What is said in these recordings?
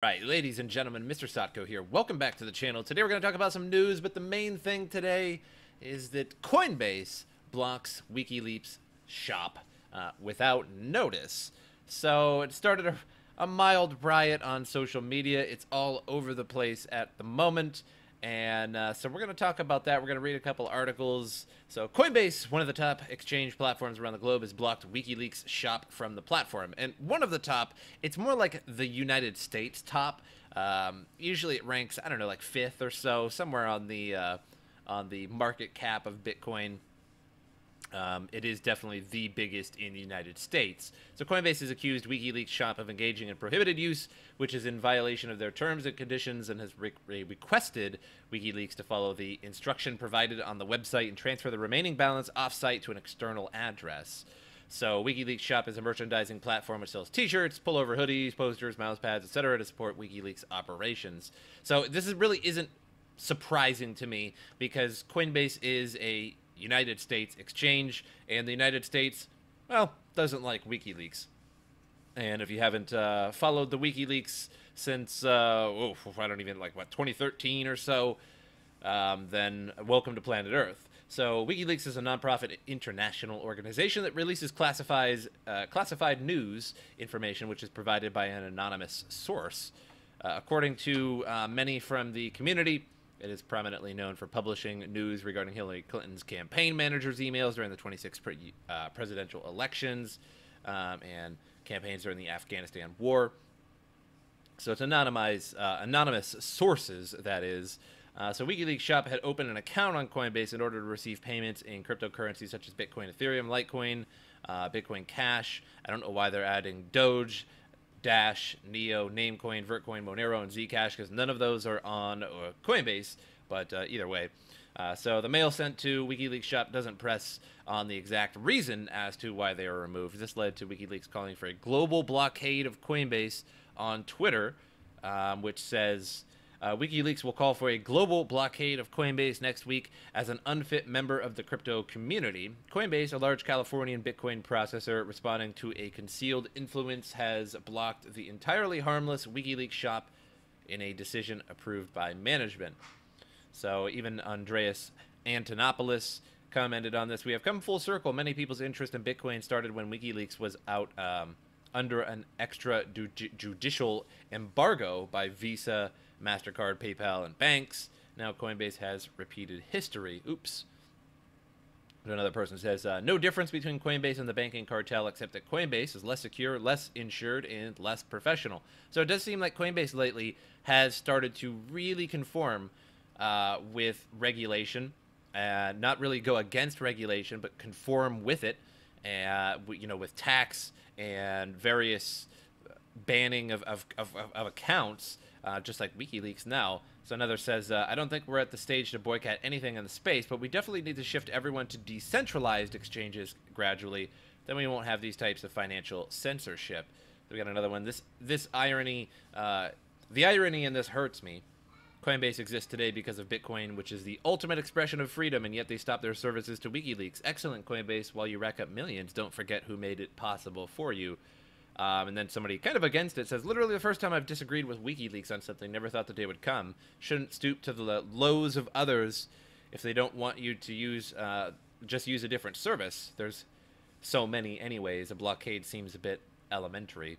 Right, ladies and gentlemen, MrSotko here. Welcome back to the channel. Today we're going to talk about some news, but the main thing today is that Coinbase blocks Wikileaks shop without notice. So it started a mild riot on social media. It's all over the place at the moment. And so we're going to talk about that. We're going to read a couple articles. So Coinbase, one of the top exchange platforms around the globe, has blocked Wikileaks shop from the platform. And one of the top, it's more like the United States top. Usually it ranks, I don't know, like 5th or so, somewhere on the market cap of Bitcoin. It is definitely the biggest in the United States. So Coinbase has accused Wikileaks shop of engaging in prohibited use, which is in violation of their terms and conditions, and has requested Wikileaks to follow the instruction provided on the website and transfer the remaining balance off-site to an external address. So Wikileaks shop is a merchandising platform which sells t-shirts, pullover hoodies, posters, mouse pads, etc. to support Wikileaks operations. So this really isn't surprising to me because Coinbase is a United States exchange, and the United States, well, doesn't like WikiLeaks. And if you haven't followed the WikiLeaks since, I don't even, 2013 or so, then welcome to planet Earth. So WikiLeaks is a nonprofit international organization that releases classified news information, which is provided by an anonymous source. According to many from the community, it is prominently known for publishing news regarding Hillary Clinton's campaign managers' emails during the 26 presidential elections and campaigns during the Afghanistan war. So it's anonymous sources, that is. So WikiLeaks shop had opened an account on Coinbase in order to receive payments in cryptocurrencies such as Bitcoin, Ethereum, Litecoin, Bitcoin Cash. I don't know why they're adding Doge, Dash, Neo, Namecoin, Vertcoin, Monero, and Zcash, because none of those are on Coinbase, but either way. So the mail sent to WikiLeaks shop doesn't press on the exact reason as to why they were removed. This led to WikiLeaks calling for a global blockade of Coinbase on Twitter, which says, WikiLeaks will call for a global blockade of Coinbase next week as an unfit member of the crypto community. Coinbase, a large Californian Bitcoin processor responding to a concealed influence, has blocked the entirely harmless WikiLeaks shop in a decision approved by management. So even Andreas Antonopoulos commented on this. We have come full circle. Many people's interest in Bitcoin started when WikiLeaks was out under an extrajudicial embargo by Visa, MasterCard, PayPal, and banks. Now Coinbase has repeated history. Oops. Another person says, no difference between Coinbase and the banking cartel except that Coinbase is less secure, less insured, and less professional. So it does seem like Coinbase lately has started to really conform with regulation. Not really go against regulation, but conform with it. With tax and various banning of accounts, just like WikiLeaks now. So another says, I don't think we're at the stage to boycott anything in the space, but we definitely need to shift everyone to decentralized exchanges gradually. Then we won't have these types of financial censorship. We got another one. This irony, the irony in this hurts me. Coinbase exists today because of Bitcoin, which is the ultimate expression of freedom, and yet they stopped their services to WikiLeaks. Excellent, Coinbase. While you rack up millions, don't forget who made it possible for you. And then somebody kind of against it says, literally the first time I've disagreed with WikiLeaks on something, never thought the day would come. Shouldn't stoop to the lows of others if they don't want you to use, just use a different service. There's so many anyways. A blockade seems a bit elementary.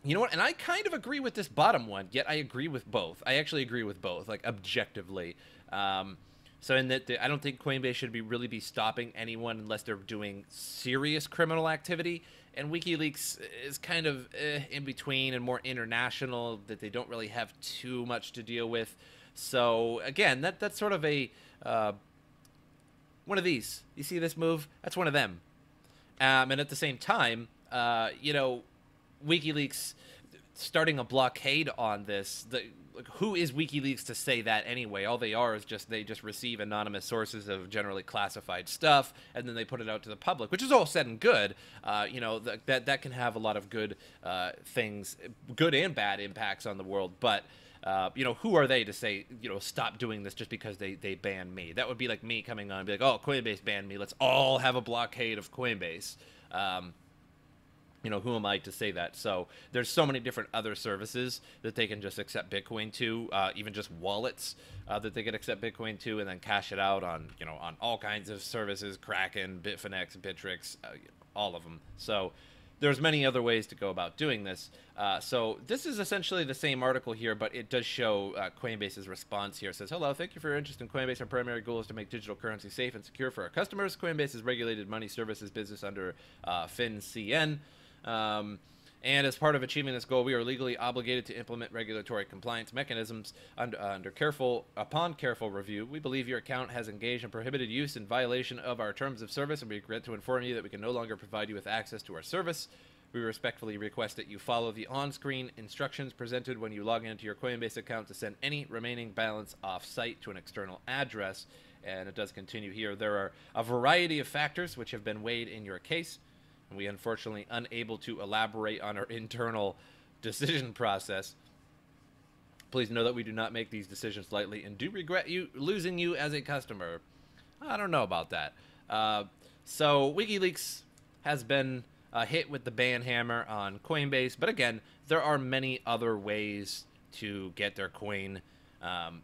You know what? And I kind of agree with this bottom one, yet I agree with both. I actually agree with both, like, objectively. So in that, I don't think Coinbase should really be stopping anyone unless they're doing serious criminal activity. And WikiLeaks is kind of in between and more international, that they don't really have too much to deal with. So again, that's sort of a one of these. You see this move? That's one of them. And at the same time, WikiLeaks starting a blockade on this. Who is WikiLeaks to say that anyway? All they are is they just receive anonymous sources of generally classified stuff, and then they put it out to the public, which is all said and good. That can have a lot of good things, good and bad impacts on the world. But who are they to say, stop doing this just because they banned me? That would be like me coming on and be like, oh, Coinbase banned me. Let's all have a blockade of Coinbase. who am I to say that? So there's so many different other services that they can just accept Bitcoin to, even just wallets that they can accept Bitcoin to, and then cash it out on, on all kinds of services, Kraken, Bitfinex, Bittrex, all of them. So there's many other ways to go about doing this. So this is essentially the same article here, but it does show Coinbase's response here. It says, hello, thank you for your interest in Coinbase. Our primary goal is to make digital currency safe and secure for our customers. Coinbase is regulated money services business under FinCEN. And as part of achieving this goal, we are legally obligated to implement regulatory compliance mechanisms upon careful review. We believe your account has engaged in prohibited use in violation of our terms of service, and we regret to inform you that we can no longer provide you with access to our service. We respectfully request that you follow the on-screen instructions presented when you log into your Coinbase account to send any remaining balance off-site to an external address. And it does continue here. There are a variety of factors which have been weighed in your case. We unfortunately unable to elaborate on our internal decision process. Please know that we do not make these decisions lightly and do regret losing you as a customer. I don't know about that. So Wikileaks has been hit with the ban hammer on Coinbase, but again, there are many other ways to get their coin,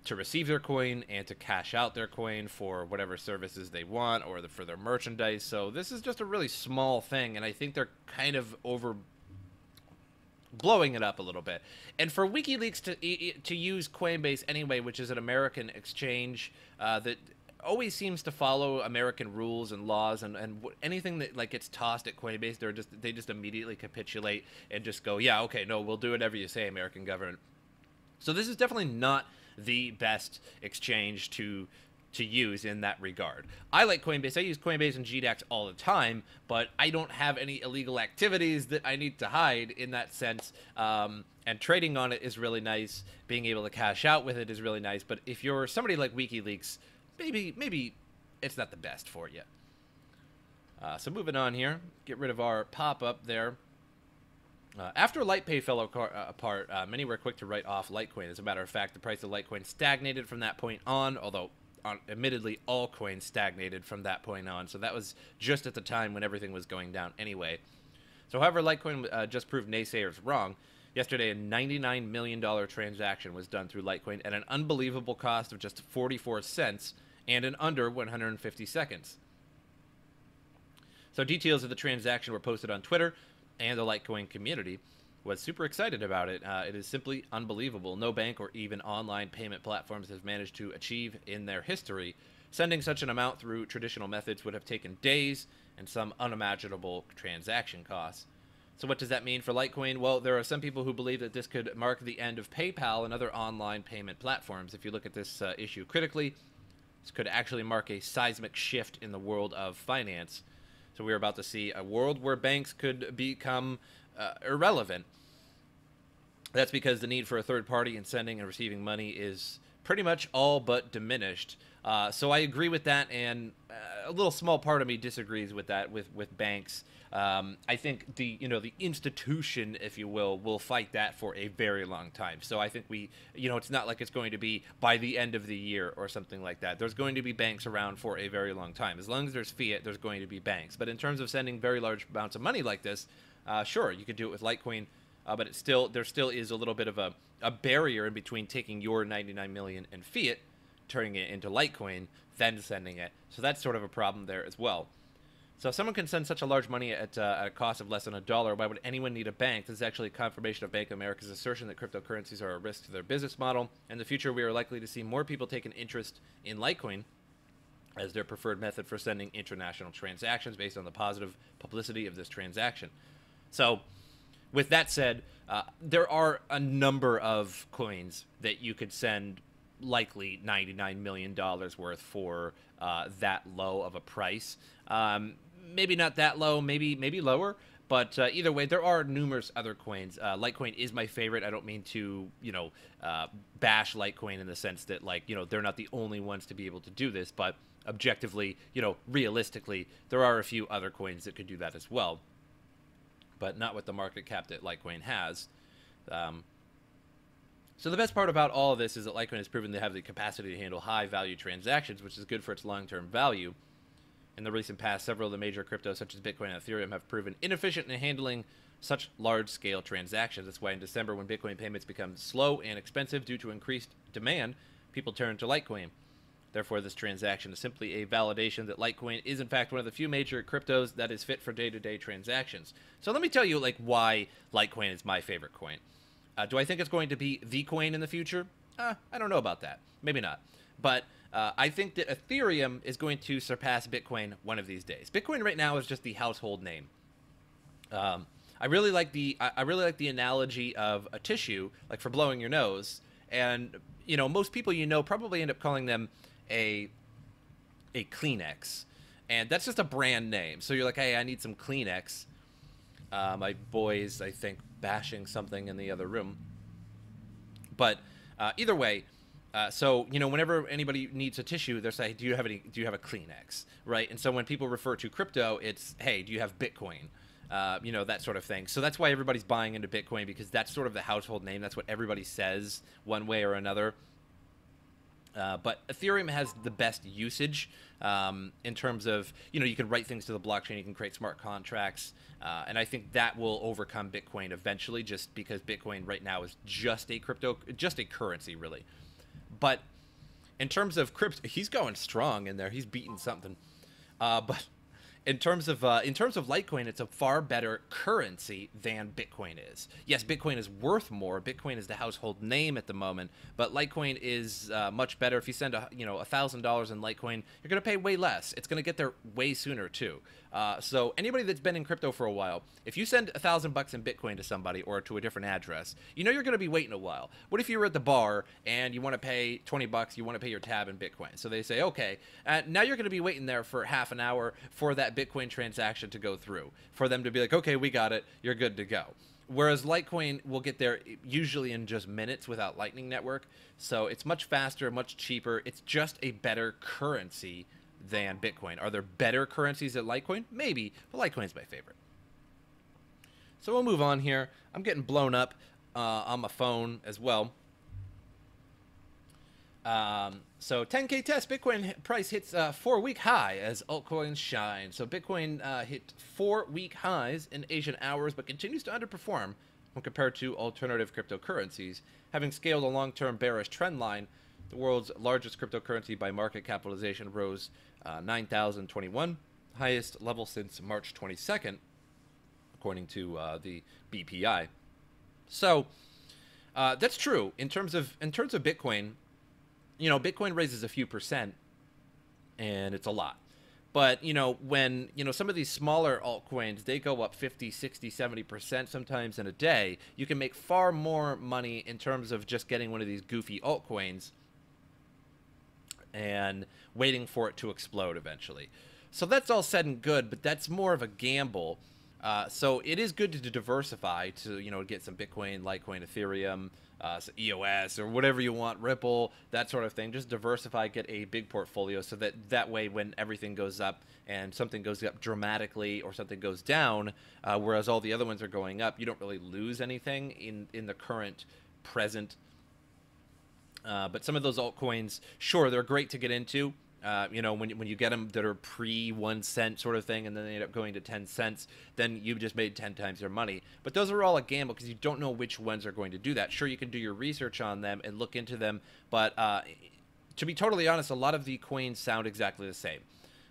to receive their coin and to cash out their coin for whatever services they want or for their merchandise. So this is just a really small thing, and I think they're kind of blowing it up a little bit. And for WikiLeaks to use Coinbase anyway, which is an American exchange that always seems to follow American rules and laws, and anything that gets tossed at Coinbase, they just immediately capitulate and just go, yeah, okay, no, we'll do whatever you say, American government. So this is definitely not the best exchange to use in that regard. I like Coinbase. I use Coinbase and GDAX all the time, but I don't have any illegal activities that I need to hide in that sense. And trading on it is really nice. Being able to cash out with it is really nice. But if you're somebody like WikiLeaks, maybe it's not the best for you. So moving on here, get rid of our pop-up there. After LitePay fell apart, many were quick to write off Litecoin. As a matter of fact, the price of Litecoin stagnated from that point on, although admittedly all coins stagnated from that point on. So that was just at the time when everything was going down anyway. So however, Litecoin just proved naysayers wrong. Yesterday, a $99 million transaction was done through Litecoin at an unbelievable cost of just 44 cents and in under 150 seconds. So details of the transaction were posted on Twitter, and the Litecoin community was super excited about it. It is simply unbelievable. No bank or even online payment platforms has managed to achieve in their history. Sending such an amount through traditional methods would have taken days and some unimaginable transaction costs. So what does that mean for Litecoin? Well, there are some people who believe that this could mark the end of PayPal and other online payment platforms. If you look at this issue critically, this could actually mark a seismic shift in the world of finance. So we're about to see a world where banks could become irrelevant. That's because the need for a third party in sending and receiving money is pretty much all but diminished. So I agree with that, and a little small part of me disagrees with that with banks. I think the institution, if you will fight that for a very long time. So I think it's not like it's going to be by the end of the year or something like that. There's going to be banks around for a very long time. As long as there's fiat, there's going to be banks. But in terms of sending very large amounts of money like this, sure, you could do it with Litecoin, but there still is a little bit of a barrier in between taking your 99 million in fiat, turning it into Litecoin, then sending it. So that's sort of a problem there as well. So if someone can send such a large money at a cost of less than $1, why would anyone need a bank? This is actually a confirmation of Bank of America's assertion that cryptocurrencies are a risk to their business model. In the future, we are likely to see more people take an interest in Litecoin as their preferred method for sending international transactions based on the positive publicity of this transaction. So with that said, there are a number of coins that you could send likely $99 million worth for that low of a price. Maybe not that low, maybe lower, but either way, there are numerous other coins. Litecoin is my favorite. I don't mean to, bash Litecoin in the sense that, they're not the only ones to be able to do this, but objectively, realistically, there are a few other coins that could do that as well, but not with the market cap that Litecoin has. So the best part about all of this is that Litecoin has proven to have the capacity to handle high-value transactions, which is good for its long-term value. In the recent past, several of the major cryptos, such as Bitcoin and Ethereum, have proven inefficient in handling such large-scale transactions. That's why in December, when Bitcoin payments become slow and expensive due to increased demand, people turn to Litecoin. Therefore, this transaction is simply a validation that Litecoin is, in fact, one of the few major cryptos that is fit for day-to-day transactions. So let me tell you, like, why Litecoin is my favorite coin. Do I think it's going to be the coin in the future? I don't know about that. Maybe not. But I think that Ethereum is going to surpass Bitcoin one of these days. Bitcoin right now is just the household name. I really like the analogy of a tissue, like for blowing your nose, and most people probably end up calling them a Kleenex, and that's just a brand name. So you're like, hey, I need some Kleenex. My boys, I think, bashing something in the other room. But either way, so whenever anybody needs a tissue, they're saying, do you have a Kleenex, right? And so when people refer to crypto, it's, hey, do you have Bitcoin? That sort of thing. So that's why everybody's buying into Bitcoin, because that's sort of the household name. That's what everybody says one way or another. But Ethereum has the best usage in terms of, you can write things to the blockchain, you can create smart contracts, and I think that will overcome Bitcoin eventually, just because Bitcoin right now is just a currency, really. But in terms of crypto, he's going strong in there. He's beating something. But in terms of Litecoin, it's a far better currency than Bitcoin is. Yes, Bitcoin is worth more. Bitcoin is the household name at the moment, but Litecoin is much better. If you send $1,000 in Litecoin, you're going to pay way less. It's going to get there way sooner too. So anybody that's been in crypto for a while, if you send $1,000 in Bitcoin to somebody or to a different address, you're going to be waiting a while. What if you were at the bar and you want to pay $20? You want to pay your tab in Bitcoin. So they say, okay, now you're going to be waiting there for half an hour for that Bitcoin transaction to go through, for them to be like, okay, we got it, you're good to go. Whereas Litecoin will get there usually in just minutes without Lightning Network. So it's much faster, much cheaper. It's just a better currency than Bitcoin. Are there better currencies than Litecoin? Maybe, but Litecoin's my favorite. So we'll move on here. I'm getting blown up on my phone as well. So 10K test, Bitcoin price hits 4-week high as altcoins shine. So Bitcoin hit 4-week highs in Asian hours, but continues to underperform when compared to alternative cryptocurrencies. Having scaled a long-term bearish trend line, the world's largest cryptocurrency by market capitalization rose 9,021, highest level since March 22nd, according to the BPI. So that's true in terms of Bitcoin. Bitcoin raises a few percent, and it's a lot. But, when, some of these smaller altcoins, they go up 50, 60, 70% sometimes in a day, you can make far more money in terms of just getting one of these goofy altcoins and waiting for it to explode eventually. So that's all said and good, but that's more of a gamble. So it is good to diversify, to, get some Bitcoin, Litecoin, Ethereum, EOS, or whatever you want, Ripple, that sort of thing. Just diversify, get a big portfolio, so that way when everything goes up and something goes up dramatically or something goes down, whereas all the other ones are going up, you don't really lose anything in the current present. But some of those altcoins, sure, they're great to get into. When you get them that are pre 1 cent sort of thing, and then they end up going to 10 cents, then you've just made 10 times your money. But those are all a gamble because you don't know which ones are going to do that. Sure, you can do your research on them and look into them, but to be totally honest, a lot of the coins sound exactly the same.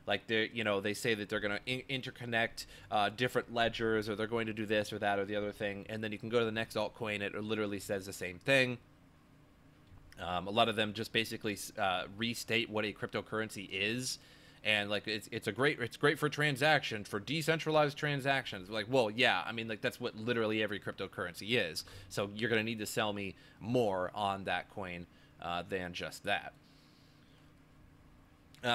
Like they say that they're going to interconnect different ledgers, or they're going to do this or that or the other thing, and then you can go to the next altcoin, it literally says the same thing. A lot of them just basically restate what a cryptocurrency is, and like it's great for transactions, for decentralized transactions. Like, well, yeah, I mean, like that's what literally every cryptocurrency is. So you're gonna need to sell me more on that coin than just that.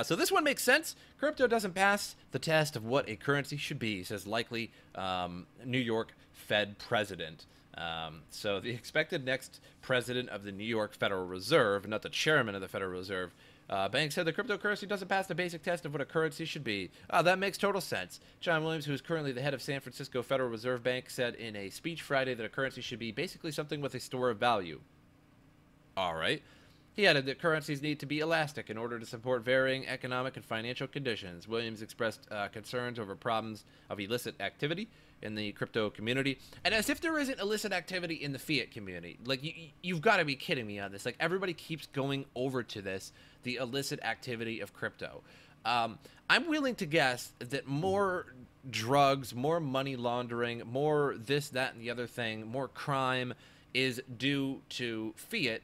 So this one makes sense. Crypto doesn't pass the test of what a currency should be, says likely New York Fed president. So the expected next president of the New York Federal Reserve, not the chairman of the Federal Reserve, bank said the cryptocurrency doesn't pass the basic test of what a currency should be. That makes total sense. John Williams, who is currently the head of San Francisco Federal Reserve Bank, said in a speech Friday that a currency should be basically something with a store of value. All right. He added that currencies need to be elastic in order to support varying economic and financial conditions. Williams expressed concerns over problems of illicit activity in the crypto community. And as if there isn't illicit activity in the fiat community. Like, you've got to be kidding me on this. Like, everybody keeps going over to this, the illicit activity of crypto. I'm willing to guess that more drugs, more money laundering, more this, that, and the other thing, more crime is due to fiat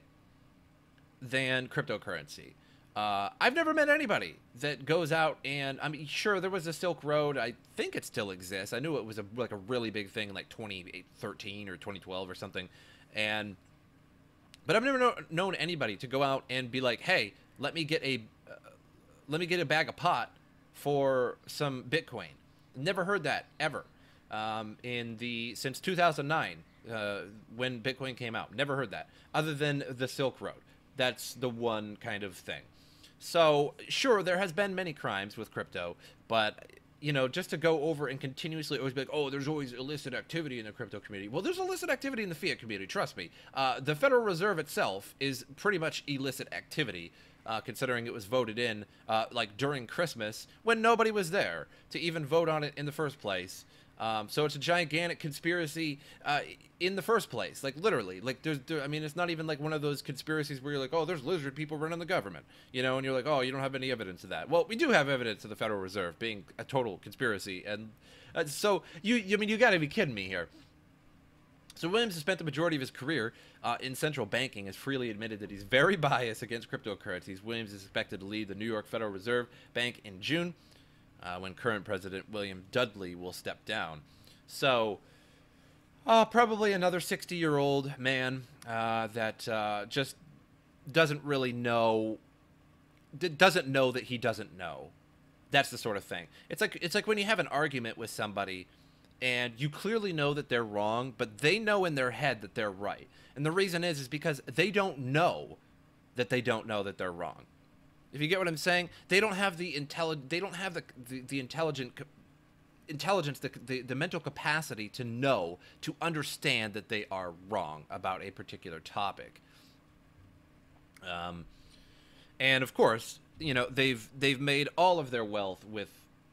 than cryptocurrency. I've never met anybody that goes out and, I mean, sure, there was a Silk Road. I think it still exists. I knew it was like a really big thing in like 2013 or 2012 or something. But I've never known anybody to go out and be like, hey, let me get a bag of pot for some Bitcoin. Never heard that ever. Since 2009, when Bitcoin came out, never heard that other than the Silk Road. That's the one kind of thing. So, sure, there has been many crimes with crypto, but, you know, just to go over and continuously always be like, oh, there's always illicit activity in the crypto community. Well, there's illicit activity in the fiat community, trust me. The Federal Reserve itself is pretty much illicit activity, considering it was voted in, like, during Christmas, when nobody was there to even vote on it in the first place. So it's a gigantic conspiracy in the first place, like literally. Like I mean, it's not even like one of those conspiracies where you're like, oh, there's lizard people running the government, you know, and you're like, oh, you don't have any evidence of that. Well, we do have evidence of the Federal Reserve being a total conspiracy, and so I mean, you got to be kidding me here. So Williams has spent the majority of his career in central banking, has freely admitted that he's very biased against cryptocurrencies. Williams is expected to lead the New York Federal Reserve Bank in June, when current President William Dudley will step down. So, probably another 60-year-old man that just doesn't really know, doesn't know that he doesn't know. That's the sort of thing. It's like when you have an argument with somebody and you clearly know that they're wrong, but they know in their head that they're right. And the reason is because they don't know that they don't know that they're wrong. If you get what I'm saying, they don't have the intelligence, the mental capacity to know, to understand that they are wrong about a particular topic. And of course, you know, they've made all of their wealth with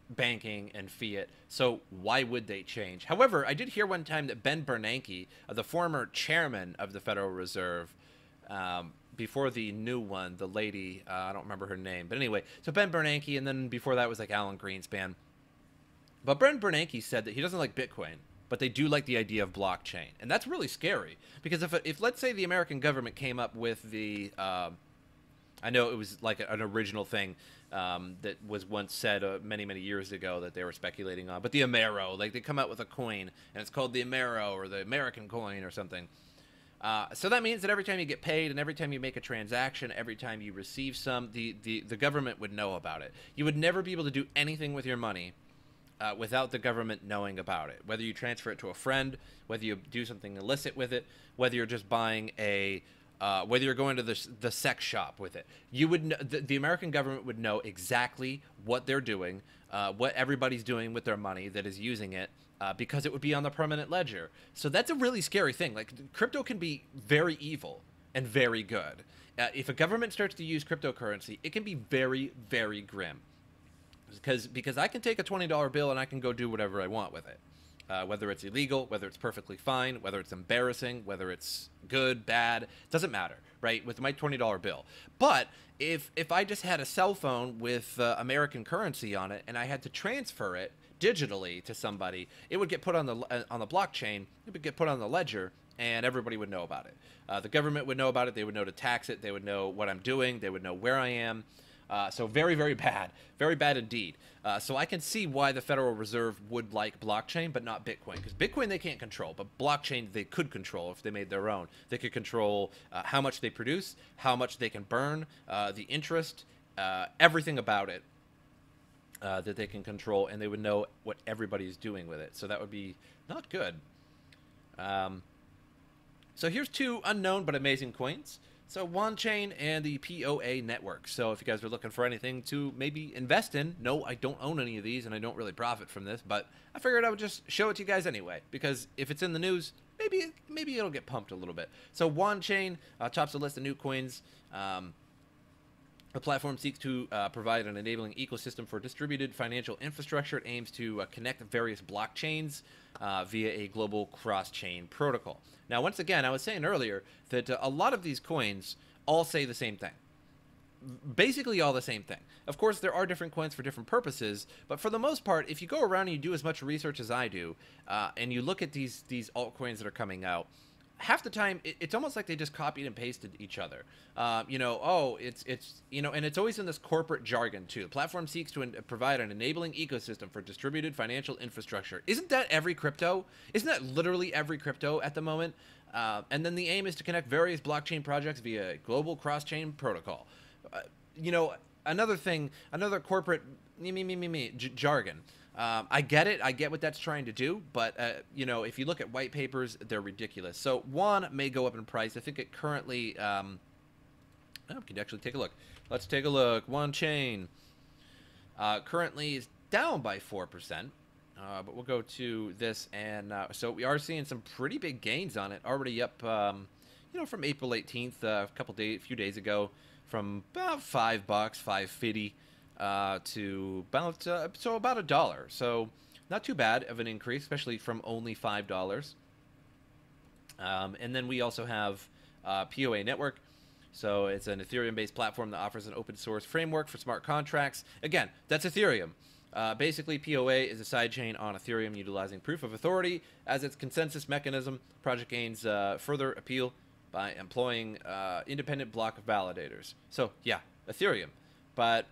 banking and fiat, so why would they change? However, I did hear one time that Ben Bernanke, the former chairman of the Federal Reserve, before the new one, the lady, I don't remember her name, but anyway, so Ben Bernanke, and then before that was like Alan Greenspan. But Ben Bernanke said that he doesn't like Bitcoin, but they do like the idea of blockchain, and that's really scary, because if let's say the American government came up with the, I know it was like an original thing that was once said many years ago that they were speculating on, but the Amero, like they come out with a coin, and it's called the Amero, or the American coin, or something. So that means that every time you get paid and every time you make a transaction, every time you receive some, the government would know about it. You would never be able to do anything with your money without the government knowing about it. Whether you transfer it to a friend, whether you do something illicit with it, whether you're just buying whether you're going to the sex shop with it. You would the American government would know exactly what they're doing, what everybody's doing with their money that is using it. Because it would be on the permanent ledger. So that's a really scary thing. Like, crypto can be very evil and very good. If a government starts to use cryptocurrency, it can be very, very grim. Because I can take a $20 bill and I can go do whatever I want with it. Whether it's illegal, whether it's perfectly fine, whether it's embarrassing, whether it's good, bad, doesn't matter, right? With my $20 bill. But if I just had a cell phone with American currency on it and I had to transfer it digitally to somebody, it would get put on the blockchain, it would get put on the ledger, and everybody would know about it. The government would know about it, they would know to tax it, they would know what I'm doing, they would know where I am. So very, very bad indeed. So I can see why the Federal Reserve would like blockchain, but not Bitcoin. Because Bitcoin they can't control, but blockchain they could control if they made their own. They could control how much they produce, how much they can burn, the interest, everything about it. That they can control, and they would know what everybody's doing with it. So that would be not good. So here's two unknown but amazing coins. So OneChain and the POA network. So if you guys are looking for anything to maybe invest in, no, I don't own any of these, and I don't really profit from this, but I figured I would just show it to you guys anyway, because if it's in the news, maybe it'll get pumped a little bit. So Wand Chain tops a list of new coins. The platform seeks to provide an enabling ecosystem for distributed financial infrastructure. It aims to connect various blockchains via a global cross-chain protocol. Now, once again, I was saying earlier that a lot of these coins all say the same thing. Basically all the same thing. Of course, there are different coins for different purposes, but for the most part, if you go around and you do as much research as I do, and you look at these altcoins that are coming out, half the time it's almost like they just copied and pasted each other. And it's always in this corporate jargon too. The platform seeks to provide an enabling ecosystem for distributed financial infrastructure. Isn't that every crypto? Isn't that literally every crypto at the moment? And then the aim is to connect various blockchain projects via a global cross-chain protocol. Another thing, another corporate jargon. I get it. I get what that's trying to do. But, if you look at white papers, they're ridiculous. So WAN may go up in price. I think it currently, we can actually take a look. Let's take a look. WAN Chain currently is down by 4%. But we'll go to this. And so we are seeing some pretty big gains on it. Already up, from April 18th, a few days ago. From about $5, $5.50 to about $1. So not too bad of an increase, especially from only $5. And then we also have POA Network. So it's an Ethereum-based platform that offers an open-source framework for smart contracts. Again, that's Ethereum. Basically, POA is a sidechain on Ethereum utilizing proof of authority as its consensus mechanism. Project gains further appeal by employing independent block validators. So, yeah, Ethereum. But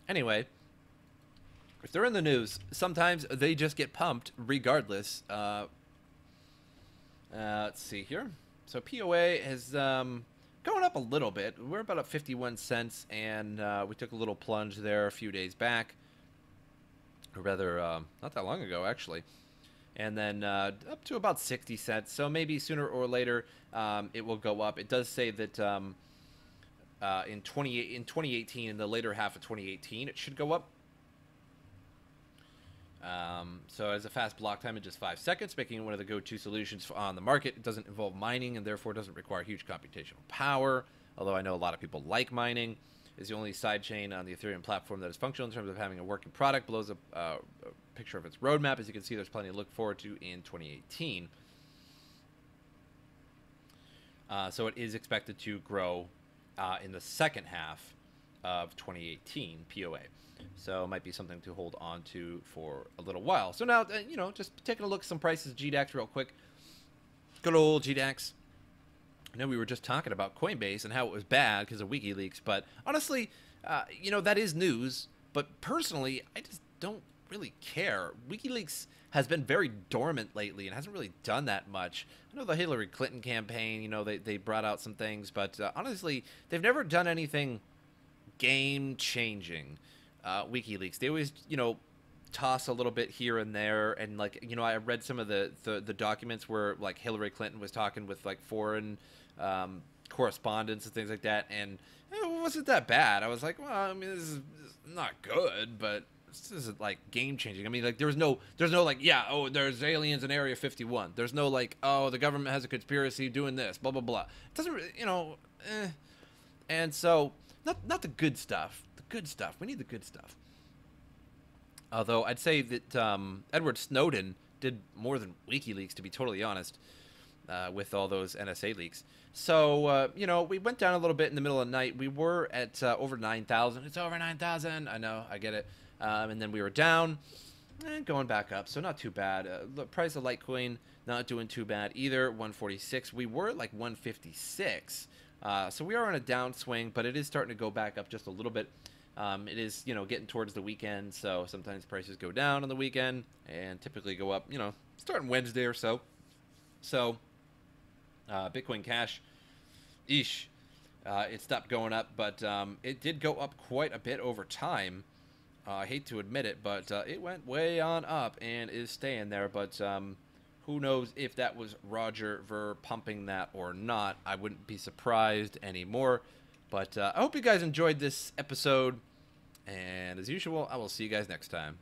anyway, if they're in the news, sometimes they just get pumped regardless. Let's see here. So POA has going up a little bit. We're about at 51 cents, and we took a little plunge there a few days back. Or rather, not that long ago, actually. And then up to about 60 cents. So maybe sooner or later it will go up. It does say that in 2018, in the later half of 2018, it should go up. So as a fast block time in just 5 seconds, making it one of the go-to solutions on the market. It doesn't involve mining and therefore doesn't require huge computational power. Although I know a lot of people like mining. Is the only sidechain on the Ethereum platform that is functional in terms of having a working product. Blows up a picture of its roadmap. As you can see, there's plenty to look forward to in 2018. So it is expected to grow in the second half of 2018, POA. So it might be something to hold on to for a little while. So now, just taking a look at some prices, GDAX real quick. Good old GDAX. I know we were just talking about Coinbase and how it was bad because of WikiLeaks, but honestly, that is news. But personally, I just don't really care. WikiLeaks has been very dormant lately and hasn't really done that much. I know the Hillary Clinton campaign, they brought out some things, but honestly, they've never done anything game-changing. WikiLeaks, they always, toss a little bit here and there, and I read some of the documents where Hillary Clinton was talking with foreign correspondents and things like that, and it wasn't that bad. I was like, well, I mean, this is not good, but this isn't game changing. I mean, there's no there's aliens in Area 51. There's no the government has a conspiracy doing this, blah blah blah. It doesn't really, and so not the good stuff. The good stuff. We need the good stuff. Although I'd say that Edward Snowden did more than WikiLeaks, to be totally honest, with all those NSA leaks. So, we went down a little bit in the middle of the night. We were at over 9,000. It's over 9,000. I know, I get it. And then we were down and going back up. So not too bad. The price of Litecoin, not doing too bad either. 146. We were at 156. So we are on a downswing, but it is starting to go back up just a little bit. It is, getting towards the weekend, so sometimes prices go down on the weekend and typically go up, starting Wednesday or so. So, Bitcoin Cash, it stopped going up, but it did go up quite a bit over time. I hate to admit it, but it went way on up and is staying there, but who knows if that was Roger Ver pumping that or not. I wouldn't be surprised anymore. But I hope you guys enjoyed this episode. And as usual, I will see you guys next time.